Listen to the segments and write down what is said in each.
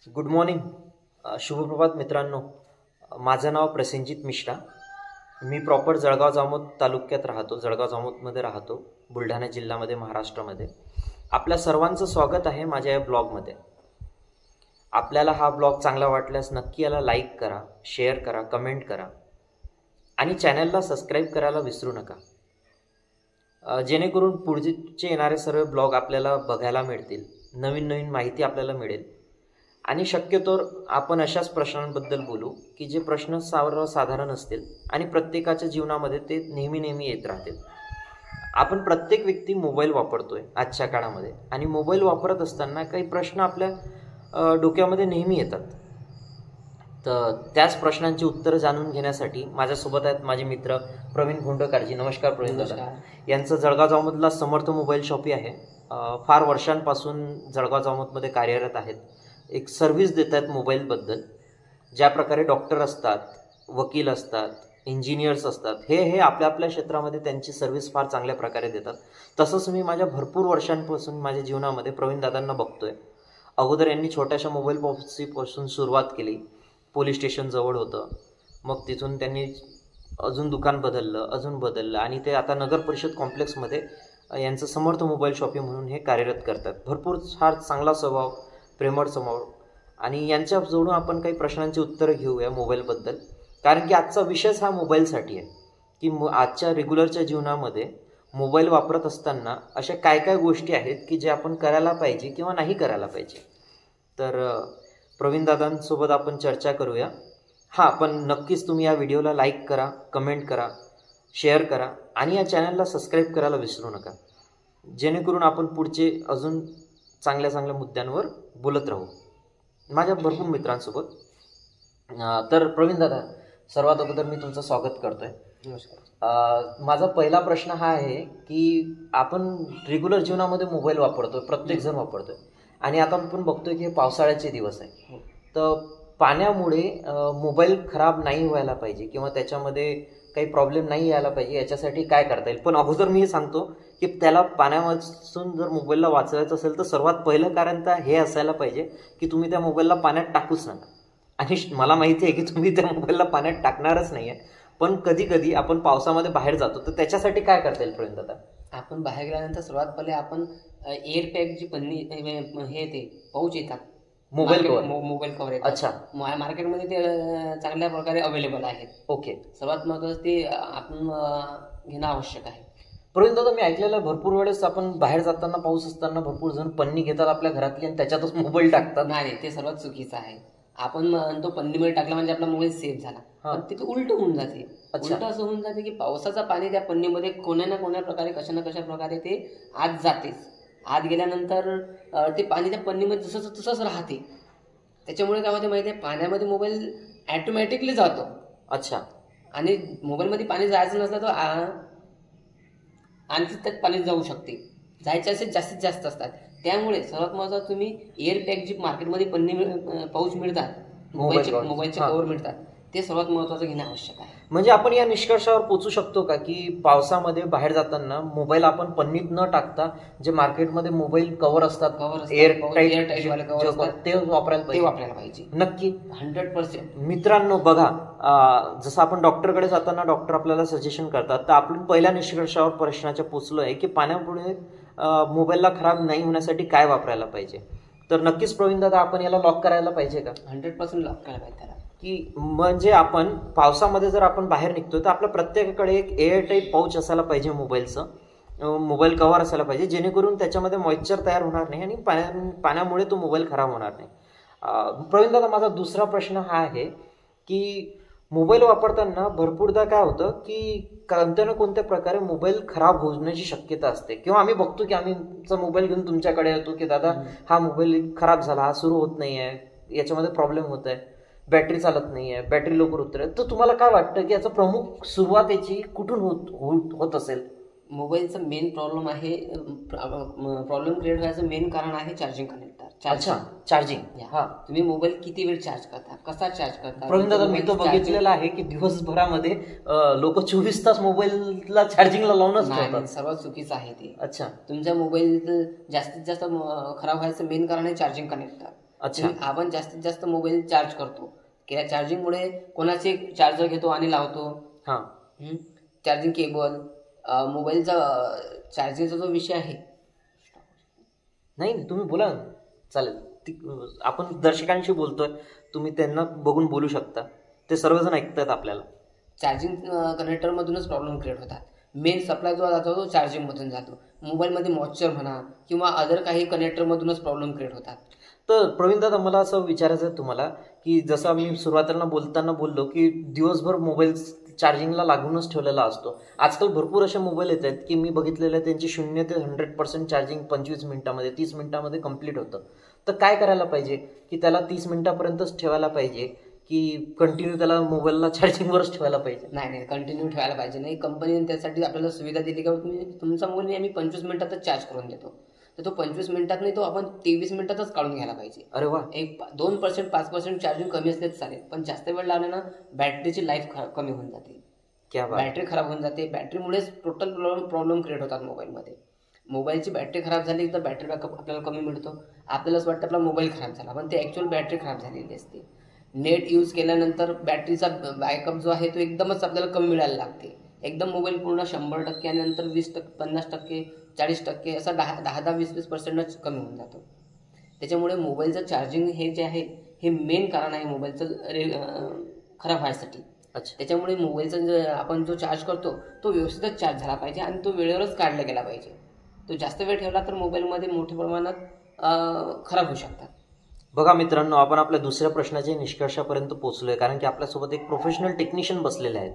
Good morning, शुभप्रभात मित्रांनो. माझं नाव प्रसेनजित मिश्रा. मी proper Jalgaon Jamod तालुक्यात राहतो, जळगाव जामोदमध्ये राहतो, बुलढाणा जिल्ह्यामध्ये, महाराष्ट्रामध्ये. आपल्या सर्वांचं स्वागत आहे माझ्या या ब्लॉगमध्ये. आपल्याला हा ब्लॉग चांगला वाटल्यास नक्की याला लाईक करा, शेअर करा, कमेंट करा आणि चॅनलला सबस्क्राईब करायला विसरू नका, जेणेकरून पुढचे येणारे सर्व ब्लॉग आपल्याला बघायला मिळतील, नवीन नवीन माहिती आपल्याला मिळेल. आणि शक्यतो आपण अशाच प्रश्नांबद्दल बोलू की जे प्रश्न सर्वसाधारण असतील आणि प्रत्येकाच्या जीवनामध्ये ते नेहमी येत राहतील. आपण प्रत्येक व्यक्ती मोबाईल वापरतोय आजच्या काळामध्ये, आणि मोबाईल वापरत असताना काही प्रश्न आपल्या डोक्यामध्ये नेहमी येतात. तर त्याच प्रश्नांची उत्तरं जाणून घेण्यासाठी माझ्यासोबत आहेत माझे मित्र प्रवीण गुंडकरजी. नमस्कार प्रवीण दादा. यांचं जळगाव जामोदला समर्थ मोबाईल शॉपी आहे. फार वर्षांपासून जळगाव जामोदमध्ये कार्यरत आहेत. एक सर्व्हिस देत आहेत मोबाईलबद्दल. ज्या प्रकारे डॉक्टर असतात, वकील असतात, इंजिनियर्स असतात, हे आपल्या आपल्या क्षेत्रामध्ये त्यांची सर्व्हिस फार चांगल्या प्रकारे देतात. तसंच मी माझ्या भरपूर वर्षांपासून माझ्या जीवनामध्ये प्रवीण दादांना बघतोय. अगोदर यांनी छोट्याशा मोबाईल पॉलिसीपासून सुरुवात केली. पोलीस स्टेशन जवळ होतं, मग तिथून त्यांनी अजून दुकान बदललं आणि ते आता नगर परिषद कॉम्प्लेक्समध्ये यांचं समर्थ मोबाईल शॉपी म्हणून हे कार्यरत करतात. भरपूर फार चांगला स्वभाव, प्रेमळ स्वभाव. आणि यांच्याजवळून आपण काही प्रश्नांची उत्तरं घेऊया मोबाईलबद्दल, कारण की आजचा विषयच हा मोबाईलसाठी आहे की आजच्या रेग्युलरच्या जीवनामध्ये मोबाईल वापरत असताना अशा काय काय गोष्टी आहेत की जे आपण करायला पाहिजे किंवा नाही करायला पाहिजे. तर प्रवीण दादांसोबत आपण चर्चा करूया. हां, पण नक्कीच तुम्ही या व्हिडिओला लाईक करा, कमेंट करा, शेअर करा आणि या चॅनलला सबस्क्राईब करायला विसरू नका, जेणेकरून आपण पुढचे अजून चांगल्या चांगल्या मुद्द्यांवर बोलत राहू माझ्या भरपूर मित्रांसोबत. तर प्रवीण दादा, सर्वात अगोदर मी तुमचं स्वागत करतोय. नमस्कार. माझा पहिला प्रश्न हा आहे की आपण रेग्युलर जीवनामध्ये मोबाईल वापरतोय, प्रत्येक जण वापरतोय, आणि आता आपण बघतोय की हे पावसाळ्याचे दिवस आहे. तर पाण्यामुळे मोबाईल खराब नाही व्हायला पाहिजे किंवा त्याच्यामध्ये काही प्रॉब्लेम नाही यायला पाहिजे, याच्यासाठी काय करता येईल. पण अगोदर मी हे सांगतो की त्याला पाण्यापासून जर मोबाईलला वाचवायचं असेल तर सर्वात पहिलं कारण तर हे असायला पाहिजे की तुम्ही त्या मोबाईलला पाण्यात टाकूच नका. आणि मला माहिती आहे की तुम्ही त्या मोबाईलला पाण्यात टाकणारच नाही आहे, पण कधी कधी आपण पावसामध्ये बाहेर जातो, तर त्याच्यासाठी काय करता येईल प्रवीण दादा? आपण बाहेर गेल्यानंतर सर्वात पहिले आपण एअर पॅक जी पन्नी हे ते पाऊच येतात, मोबाईल कव्हर येतात. अच्छा. मार्केटमध्ये ते चांगल्या प्रकारे अवेलेबल आहेत. ओके. सर्वात महत्त्वाचं ते आपण घेणं आवश्यक आहे. प्रवीण दादा, मी ऐकलेलं भरपूर वेळेस आपण बाहेर जाताना, पाऊस असताना भरपूर जण पन्नी घेतात आपल्या घरातली आणि त्याच्यातच मोबाईल टाकतात. नाही, ते सर्वात चुकीचं आहे. आपण म्हणतो पन्नीमध्ये टाकला म्हणजे आपला मोबाईल सेफ झाला, पण ते उलट होऊन जाते. उलट असं होऊन जाते की पावसाचं पाणी त्या पन्नीमध्ये कोण्या ना कोण्या प्रकारे, कशा ना कशा प्रकारे ते आत जातेच. आत गेल्यानंतर ते पाणी त्या पन्नीमध्ये तसंच राहते. त्याच्यामुळे काय होते माहिती आहे, पाण्यामध्ये मोबाईल ॲटोमॅटिकली जातो. अच्छा. आणि मोबाईलमध्ये पाणी जायचं नसलं तर आणखी त्यात पाणी जाऊ शकते. जायचे असे जास्तीत जास्त असतात. त्यामुळे सर्वात महत्त्वाचं, तुम्ही एअर पॅक जी मार्केटमध्ये पन्नी पाऊच मिळतात, मोबाईलचे कव्हर मिळतात, ते सर्वात महत्त्वाचं घेणं आवश्यक आहे. म्हणजे आपण या निष्कर्षावर पोहोचू शकतो का की पावसामध्ये बाहेर जाताना मोबाईल आपण पन्नीत न टाकता जे मार्केटमध्ये मोबाईल कव्हर असतात, एअर टाईट वाले कव्हर असतात, ते वापरायला पाहिजे? नक्की, 100%. मित्रांनो बघा, जसं आपण डॉक्टरकडे जाताना डॉक्टर आपल्याला सजेशन करतात, तर आपण पहिल्या निष्कर्षावर प्रश्नाच्या पोचलोय की पाण्यापुढे मोबाईलला खराब नाही होण्यासाठी काय वापरायला पाहिजे. तर नक्कीच प्रवीण दादा, आपण याला लॉक करायला पाहिजे का? 100% लॉक करायला पाहिजे त्याला. की म्हणजे आपण पावसामध्ये जर आपण बाहेर निघतोय तर आपल्या प्रत्येकाकडे एक एअर टाईट पाऊच असायला पाहिजे, मोबाईल कव्हर असायला पाहिजे, जेणेकरून त्याच्यामध्ये मॉइश्चर तयार होणार नाही आणि पाण्यामुळे तो मोबाईल खराब होणार नाही. प्रवीण दादा, माझा दुसरा प्रश्न हा आहे की मोबाईल वापरताना भरपूरदा काय होतं की कोणत्या ना कोणत्या प्रकारे मोबाईल खराब होण्याची शक्यता असते, किंवा आम्ही बघतो की आम्ही मोबाईल घेऊन तुमच्याकडे येतो की दादा हा मोबाईल खराब झाला, हा सुरू होत नाही आहे, याच्यामध्ये प्रॉब्लेम होत आहे, बॅटरी चालत नाही आहे, बॅटरी लवकर उतरेल. तर तुम्हाला काय वाटतं की याचा प्रमुख सुरुवात याची कुठून होत असेल? मोबाईलचा मेन प्रॉब्लेम आहे, प्रॉब्लेम क्रिएट व्हायचं मेन कारण आहे चार्जिंग कनेक्टर. अच्छा, चार्जिंग. हा, तुम्ही मोबाईल किती वेळ चार्ज करता, कसा चार्ज करता? प्रवीण दादा, मी तो बघितलेला आहे की दिवसभरामध्ये लोक 24 तास मोबाईलला चार्जिंगला लावूनच ठेवतात. सर्वात चुकीचं आहे ते. अच्छा. तुमचा मोबाईल जास्तीत जास्त खराब व्हायचं मेन कारण आहे चार्जिंग कनेक्टर. अच्छा. आपण जास्तीत जास्त मोबाईल चार्ज करतो. चार्जिंगमुळे कोणाचे चार्जर घेतो आणि लावतो. हा. चार्जिंग केबल, मोबाईलचा चार्जिंगचा जो विषय आहे. नाही तुम्ही बोला ना, चालेल. आपण दर्शकांशी बोलतोय, तुम्ही त्यांना बघून बोलू शकता, ते सर्वजण ऐकतात आपल्याला. चार्जिंग कनेक्टरमधूनच प्रॉब्लेम क्रिएट होतात. मेन सप्लाय जो जातो तो चार्जिंगमधून जातो. मोबाईलमध्ये मॉइश्चर म्हणा किंवा अदर काही कनेक्टरमधूनच प्रॉब्लेम क्रिएट होतात. तर प्रवीण दादा, मला असं विचारायचं आहे तुम्हाला की जसं आम्ही सुरुवातीला बोलताना बोललो की दिवसभर मोबाईल चार्जिंगला लागूनच ठेवलेला असतो. आजकाल भरपूर असे मोबाईल येत आहेत की मी बघितलेले त्यांची 0 ते 100% चार्जिंग 25 मिनिटामध्ये 30 मिनिटामध्ये कंप्लीट होतं. तर काय करायला पाहिजे की त्याला 30 मिनिटापर्यंतच ठेवायला पाहिजे की कंटिन्यू त्याला मोबाईलला चार्जिंगवरच ठेवायला पाहिजे? नाही, कंटिन्यू ठेवायला पाहिजे नाही. कंपनीने त्यासाठी आपल्याला सुविधा दिली का तुम्ही तुमचा मोबाईल आम्ही 25 मिनिटातच चार्ज करून देतो. तर तो 25 मिनिटात नाही, तो आपण 23 मिनिटातच काढून घ्यायला पाहिजे. अरे वा. 2% 5% चार्जिंग कमी असले तर चालेल, पण जास्त वेळ लावले ना बॅटरीची लाईफ कमी होऊन जाते. बॅटरी खराब होऊन जाते. बॅटरीमुळेच टोटल प्रॉब्लेम क्रिएट होतात मोबाईलमध्ये. मोबाईलची बॅटरी खराब झाली तर बॅटरी बॅकअप आपल्याला कमी मिळतो. आपल्याला असं वाटतं आपला मोबाईल खराब झाला, पण ते ॲक्च्युअल बॅटरी खराब झालेली असते. नेट यूज केल्यानंतर बॅटरीचा बॅकअप जो आहे तो एकदमच आपल्याला कमी मिळायला लागते. एकदम मोबाईल पूर्ण 100% आणि नंतर 20%, 50%, 40% असा 10-20% कमी होऊन जातो. त्याच्यामुळे मोबाईलचं चार्जिंग हे जे आहे हे मेन कारण आहे मोबाईलचं खराब व्हायसाठी. त्याच्यामुळे मोबाईलचा आपण जो चार्ज करतो तो व्यवस्थितच चार्ज झाला पाहिजे आणि तो वेळेवरच काढला गेला पाहिजे. तो जास्त वेळ ठेवला तर मोबाईलमध्ये मोठ्या प्रमाणात खराब होऊ शकतात. बघा मित्रांनो, आपण आपल्या दुसऱ्या प्रश्नाच्या निष्कर्षापर्यंत पोहोचलोय, कारण की आपल्यासोबत एक प्रोफेशनल टेक्निशियन बसलेले आहेत,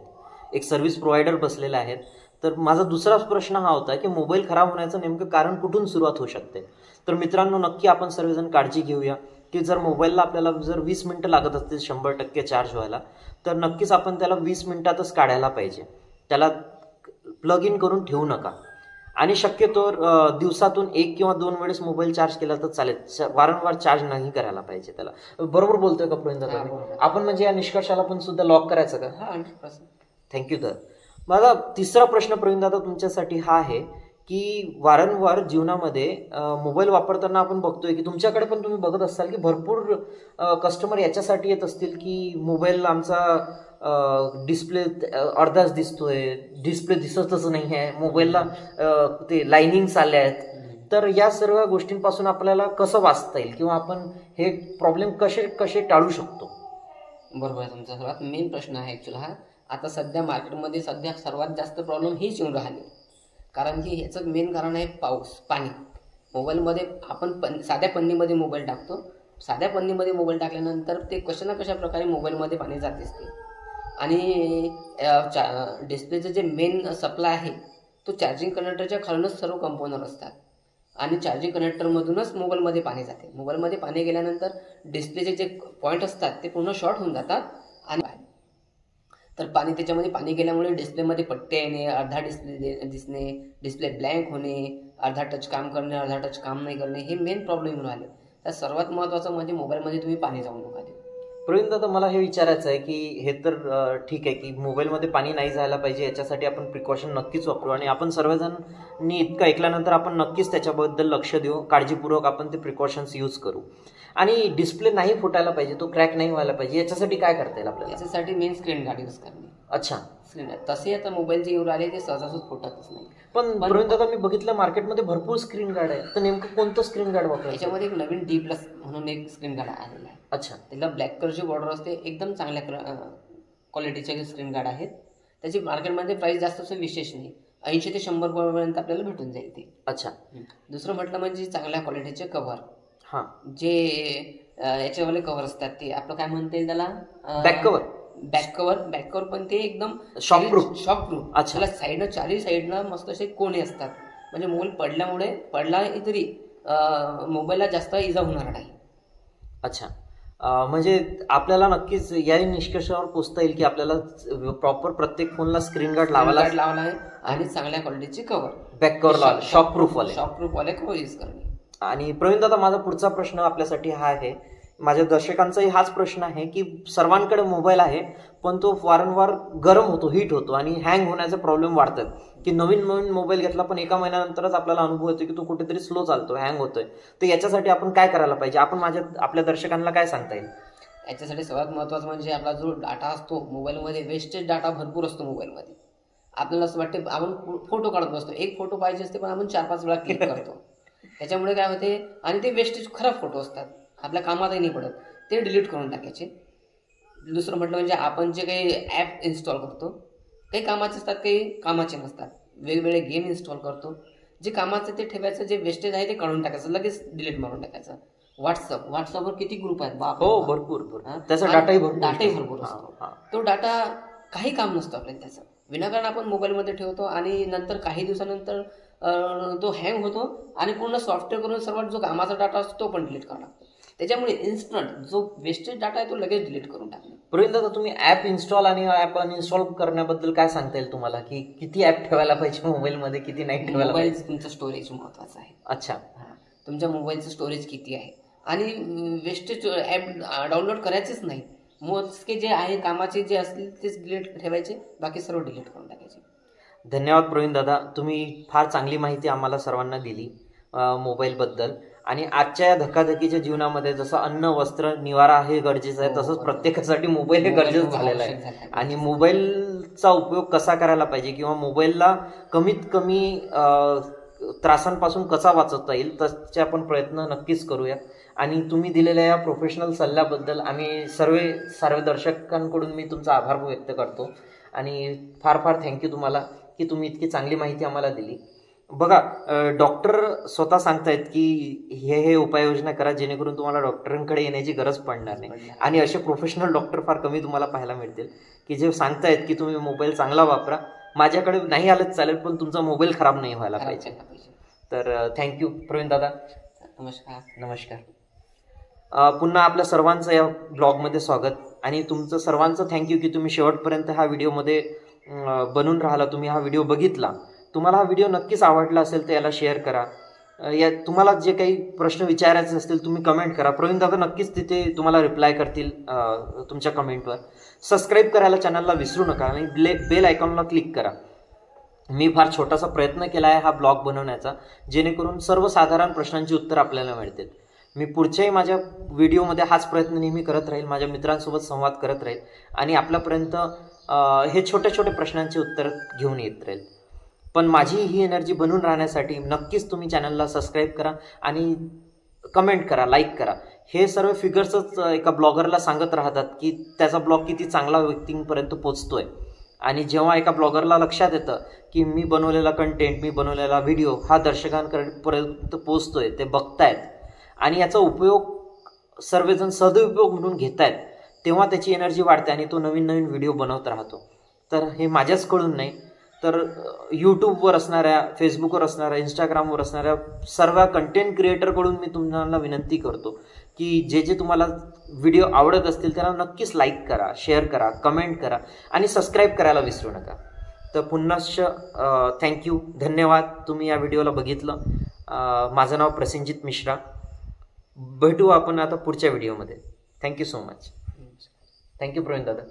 एक सर्व्हिस प्रोव्हायडर बसलेले आहेत. तर माझा दुसरा प्रश्न हा होता की मोबाईल खराब होण्याचं नेमकं कारण कुठून सुरुवात होऊ शकते. तर मित्रांनो, नक्की आपण सर्वजण काळजी घेऊया की जर मोबाईलला आपल्याला जर 20 मिनिटं लागत असतील 100% चार्ज व्हायला, तर नक्कीच आपण त्याला 20 मिनिटातच काढायला पाहिजे. त्याला प्लग इन करून ठेवू नका आणि शक्यतो दिवसातून 1 किंवा 2 वेळेस मोबाईल चार्ज केला तर चालेल. वारंवार चार्ज नाही करायला पाहिजे त्याला. बरोबर बोलतोय का प्रवीण दादा? आपण म्हणजे या निष्कर्षाला पण सुद्धा लॉक करायचं का? 100%. थँक्यू. तर माझा तिसरा प्रश्न प्रवीण दादा तुमच्यासाठी हा आहे की वारंवार जीवनामध्ये मोबाईल वापरताना आपण बघतोय की तुमच्याकडे पण तुम्ही बघत असाल की भरपूर कस्टमर याच्यासाठी येत असतील की मोबाईल आमचा डिस्प्ले अर्धाच दिसतोय, डिस्प्ले दिसतच नाही आहे, मोबाईलला ते लाईनिंग्स आल्या आहेत. तर या सर्व गोष्टींपासून आपल्याला कसं वाचता येईल किंवा आपण हे प्रॉब्लेम कसे टाळू शकतो? बरोबर आहे तुमचा. सर्वात मेन प्रश्न आहे ॲक्च्युअल हा. आता सध्या मार्केटमध्ये सर्वात जास्त प्रॉब्लेम हीच येऊन राहिली, कारण की ह्याचं मेन कारण आहे पाऊस, पाणी. मोबाईलमध्ये आपण साध्या पन्नीमध्ये मोबाईल टाकतो. साध्या पन्नीमध्ये मोबाईल टाकल्यानंतर ते कशा ना कशा प्रकारे मोबाईलमध्ये पाणी जात असते आणि डिस्प्लेचं जे मेन सप्लाय आहे तो चार्जिंग कनेक्टरच्या खालूनच सर्व कंपोनर असतात आणि चार्जिंग कनेक्टरमधूनच मोबाईलमध्ये पाणी जाते. मोबाईलमध्ये पाणी गेल्यानंतर डिस्प्लेचे जे पॉईंट असतात ते पूर्ण शॉर्ट होऊन जातात आणि तर त्याच्यामध्ये पाणी गेल्यामुळे डिस्प्लेमध्ये पट्टे येणे, अर्धा डिस्प्ले दिसणे, डिस्प्ले ब्लँक होणे, अर्धा टच काम करणे, अर्धा टच काम नाही करणे, हे मेन प्रॉब्लेम येऊन आले. तर सर्वात महत्त्वाचं म्हणजे मोबाईलमध्ये तुम्ही पाणी जाऊ नका देऊ. प्रवीण दादा, मला हे विचारायचं आहे की हे तर ठीक आहे की मोबाईलमध्ये पाणी नाही जायला पाहिजे, याच्यासाठी आपण प्रिकॉशन नक्कीच वापरू आणि आपण सर्वजणांनी इतकं ऐकल्यानंतर आपण नक्कीच त्याच्याबद्दल लक्ष देऊ, काळजीपूर्वक आपण ते प्रिकॉशन्स यूज करू. आणि डिस्प्ले नाही फुटायला पाहिजे, तो क्रॅक नाही व्हायला पाहिजे, याच्यासाठी काय करता येईल आपल्याला? याच्यासाठी मेन स्क्रीन गार्ड यूज करणे. अच्छा. स्क्रीन गार्ड तसे आता मोबाईल जे येऊन आले ते सहजासहज फुटतच नाही. पण प्रवीण दादा, मी बघितलं मार्केटमध्ये भरपूर स्क्रीन गार्ड आहे, तर नेमकं कोणतं स्क्रीन गार्ड वापरायचं? याच्यामध्ये एक नवीन D+ म्हणून एक स्क्रीन गार्ड आलेला आहे. अच्छा. त्याला ब्लॅक कलरची बॉर्डर असते, एकदम चांगल्या क्वालिटीचे स्क्रीन गार्ड आहेत. त्याची मार्केटमध्ये प्राइस जास्त असं विशेष नाही, 80 ते 100 पर्यंत आपल्याला भेटून जाईल ते. अच्छा. दुसरं म्हटलं म्हणजे चांगल्या क्वालिटीचे कव्हर. हां. जे याच्यावाले कव्हर असतात ते आपलं काय म्हणता येईल त्याला, बॅक कव्हर. बॅक कव्हर पण ते एकदम शॉकप्रूफ. अच्छा. त्याला साईडनं चारही साईडनं मस्त असे कोणे असतात, म्हणजे मोबाईल पडला तरी मोबाईलला जास्त इजा होणार नाही. अच्छा. म्हणजे आपल्याला नक्कीच या निष्कर्षावर पोहोचता येईल की आपल्याला प्रॉपर प्रत्येक फोनला स्क्रीन गार्ड लावायला आहे आणि चांगल्या क्वालिटीचे कव्हर, बॅक कव्हर लावा, शॉकप्रूफ वाले कव्हर यूज करणे. आणि प्रवीण दादा, माझा पुढचा प्रश्न आपल्यासाठी हा आहे, माझ्या दर्शकांचाही हाच प्रश्न आहे की सर्वांकडे मोबाईल आहे पण तो वारंवार गरम होतो, हीट होतो आणि हँग होण्याचे प्रॉब्लेम वाढतात की नवीन मोबाईल घेतला पण एका महिन्यानंतरच आपल्याला अनुभव येतो की तो कुठेतरी स्लो चालतो, हँग होतोय. तर याच्यासाठी आपण काय करायला पाहिजे, आपण आपल्या दर्शकांना काय सांगता येईल? याच्यासाठी सर्वात महत्त्वाचं म्हणजे आपला जो डाटा असतो मोबाईलमध्ये, वेस्टेज डाटा भरपूर असतो मोबाईलमध्ये. आपल्याला असं वाटते आपण फोटो काढत बसतो, एक फोटो पाहिजे असते पण आपण 4-5 वेळा क्लिक करतो. त्याच्यामुळे काय होते, आणि ते वेस्टेज खराब फोटो असतात, आपल्या कामातही नाही पडत, ते डिलीट करून टाकायचे. दुसरं म्हटलं म्हणजे आपण जे काही ॲप इन्स्टॉल करतो, काही कामाचे असतात काही कामाचे नसतात. वेगवेगळे गेम इन्स्टॉल करतो, जे कामाचं ते ठेवायचं, जे वेस्टेज आहे ते काढून टाकायचं, लगेच डिलीट मारून टाकायचं. व्हॉट्सअपवर किती ग्रुप आहेत बाप, हो भरपूर. त्याचा डाटाही भरपूर असतो. तो डाटा काही काम नसतो आपल्याला त्याचं, विनाकारण आपण मोबाईलमध्ये ठेवतो आणि नंतर काही दिवसानंतर तो हँग होतो आणि पूर्ण सॉफ्टवेअर करून सर्वात जो कामाचा डाटा असतो तो पण डिलीट करावा लागतो. त्याच्यामुळे इन्स्टंट जो वेस्टेज डाटा आहे तो लगेच डिलीट करून टाकला. प्रवीण दादा, तुम्ही ॲप इन्स्टॉल आणि ॲप अनइन्स्टॉल करण्याबद्दल काय सांगता येईल तुम्हाला, की किती ॲप ठेवायला पाहिजे मोबाईलमध्ये, किती नाही ठेवायला पाहिजे? मोबाईल तुमचं स्टोरेज महत्त्वाचं आहे. अच्छा. तुमच्या मोबाईलचं स्टोरेज किती आहे, आणि वेस्टेज ॲप डाउनलोड करायचेच नाही. मोजके जे आहे कामाचे जे असतील तेच डिलीट ठेवायचे, बाकी सर्व डिलीट करून टाकायचे. धन्यवाद प्रवीण दादा, तुम्ही फार चांगली माहिती आम्हाला सर्वांना दिली मोबाईलबद्दल. आणि आजच्या या धकाधकीच्या जीवनामध्ये जसं अन्न, वस्त्र, निवारा हे गरजेचं आहे, तसंच प्रत्येकासाठी मोबाईल हे गरजेचं झालेलं आहे. आणि मोबाईलचा उपयोग कसा करायला पाहिजे किंवा मोबाईलला कमीत कमी त्रासांपासून कसा वाचवता येईल त्याचे आपण प्रयत्न नक्कीच करूया. आणि तुम्ही दिलेल्या या प्रोफेशनल सल्ल्याबद्दल आम्ही सर्व दर्शकांकडून मी तुमचा आभार व्यक्त करतो. आणि फार फार थँक्यू तुम्हाला की तुम्ही इतकी चांगली माहिती आम्हाला दिली. बघा, डॉक्टर स्वतः सांगतायत की हे उपाययोजना करा जेणेकरून तुम्हाला डॉक्टरांकडे येण्याची गरज पडणार नाही. आणि असे प्रोफेशनल डॉक्टर फार कमी तुम्हाला पाहायला मिळतील की जे सांगतायत की तुम्ही मोबाईल चांगला वापरा, माझ्याकडे नाही आलंच चालेल पण तुमचा मोबाईल खराब नाही व्हायला पाहिजे. तर थँक्यू प्रवीण दादा. नमस्कार. पुन्हा आपल्या सर्वांचं या ब्लॉगमध्ये स्वागत आणि तुमचं सर्वांचं थँक्यू की तुम्ही शेवटपर्यंत हा व्हिडिओमध्ये बनून राहिला, तुम्ही हा व्हिडिओ बघितला. तुम्हाला हा व्हिडिओ नक्कीच आवडला असेल तर याला शेअर करा. तुम्हाला जे काही प्रश्न विचारायचे असतील तुम्ही कमेंट करा, प्रवीण दादा नक्कीच तिथे तुम्हाला रिप्लाय करतील तुमच्या कमेंटवर. सबस्क्राईब करायला चॅनलला विसरू नका आणि बेल आयकॉनला क्लिक करा. मी फार छोटासा प्रयत्न केला आहे हा ब्लॉग बनवण्याचा, जेणेकरून सर्वसाधारण प्रश्नांची उत्तर आपल्याला मिळतील. मी पुढच्याही माझ्या व्हिडिओमध्ये हाच प्रयत्न नेहमी करत राहील, माझ्या मित्रांसोबत संवाद करत राहील आणि आपल्यापर्यंत हे छोट्या छोट्या प्रश्नांची उत्तर घेऊन येत राहील. पण माझी ही एनर्जी बनून राहण्यासाठी नक्कीच तुम्ही चॅनलला सबस्क्राईब करा आणि कमेंट करा, लाईक करा. हे सर्व फिगर्सच एका ब्लॉगरला सांगत राहतात की त्याचा ब्लॉग किती चांगला व्यक्तींपर्यंत पोचतोय. आणि जेव्हा एका ब्लॉगरला लक्षात येतं की मी बनवलेला कंटेंट, मी बनवलेला व्हिडिओ हा दर्शकांपर्यंत पोचतोय, ते बघतायत आणि याचा उपयोग सर्वजण सदुपयोग म्हणून घेतायत, तेव्हा त्याची एनर्जी वाढते आणि तो नवीन नवीन व्हिडिओ बनवत राहतो. तर हे माझ्याच कळून नाही तर यूट्यूबवर असणाऱ्या, फेसबुकवर असणाऱ्या, इंस्टाग्रामवर असणाऱ्या सर्व कंटेंट क्रिएटरकडून मी तुम्हाला विनंती करतो की जे तुम्हाला व्हिडिओ आवडत असतील त्याला नक्कीच लाईक करा, शेअर करा, कमेंट करा आणि सबस्क्राईब करायला विसरू नका. तर पुन्हाच थँक्यू, धन्यवाद. तुम्ही या व्हिडिओला बघितलं. माझं नाव प्रसेनजित मिश्रा. भेटू आपण आता पुढच्या व्हिडिओमध्ये. Thank you so much. Thank you Praveen दादा.